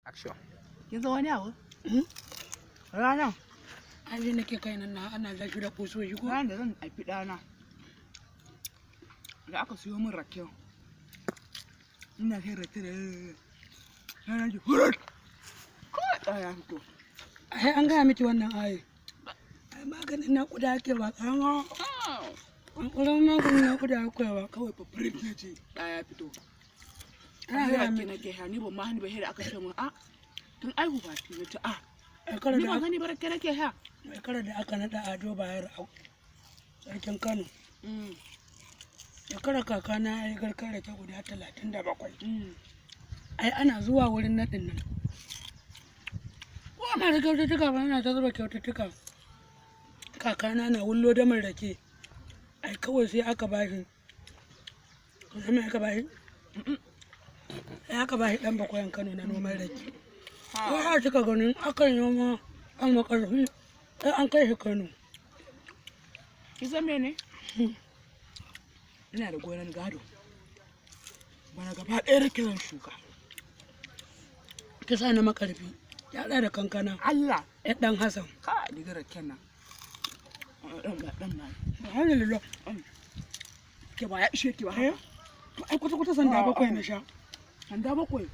Action. Kin san wani abu? Ranar. An ji nake kai nan na ana zafi da kusoshi ko? Ranar da zan haifi ɗana. Da aka siyo min rake. Ina kai rake da ranar ji hurar. Kawai ɗaya fito. Ai an gaya miki wannan ayi. Ai maganin naƙuda ake ba ƙarama. Ƙanƙarar maganin naƙuda ake ba. Kawai babbar na ce ɗaya fito. Ana gaya miki. Nake hani ban ma hani ba da aka ce min a tun aihu ba ki nace a Shekarar ni da ban gani ba rake nake ha. shekarar da aka naɗa Ado Bayero a sarkin Kano. Shekarar kakana ya yi garkar rake guda 37. Ai ana zuwa wurin naɗin nan. Ko ana da kyaututtuka ba ana ta zuba kyaututtuka. Kakana na wullo da mai rake. Ai kawai sai aka bashi. Kuma me aka bashi? Sai aka bashi ɗan bakwayan Kano na noman rake. Ko ya cika ganin akan noma an makarfi sai an kai shi Kano. Ki san mene? Ina da gonan gado. Bana gaba ɗaya rake zan shuka. Kisa na makarfi. Ya ɗa da kankana. Allah Ya ɗan Hassan. ka diga raken nan. Dan na. Alhamdulillah. Ke ba ya ishe ki ba Eh? haka. To ai kwata-kwata sanda bakwai na sha. Sanda bakwai.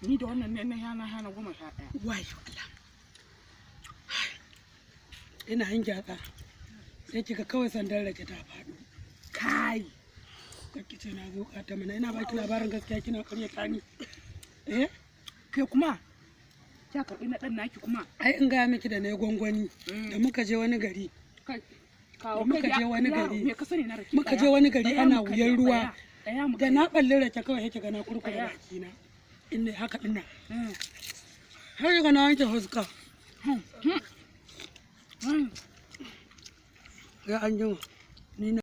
Ni da wannan ne na hana 11. Wai Allah. Ina yin gyatsa. Sai kika kawai sandan rake ta faɗo. Kai. Kake ce na zo ta mana ina baki labarin gaskiya kina ƙaryata ni. Eh? Kai kuma kya karɓi na ɗan naki kuma. Ai in gaya miki da na yi gwangwani da muka je wani gari. Kai. Da muka je wani gari. Me ka sani na rake? Muka je wani gari ana wuyan ruwa. Ɗaya Da na ɓalli rake kawai yake gana kurkure bakina. In dai haka ɗin nan. Har daga na wanke fuska. Ya an jima. Ni na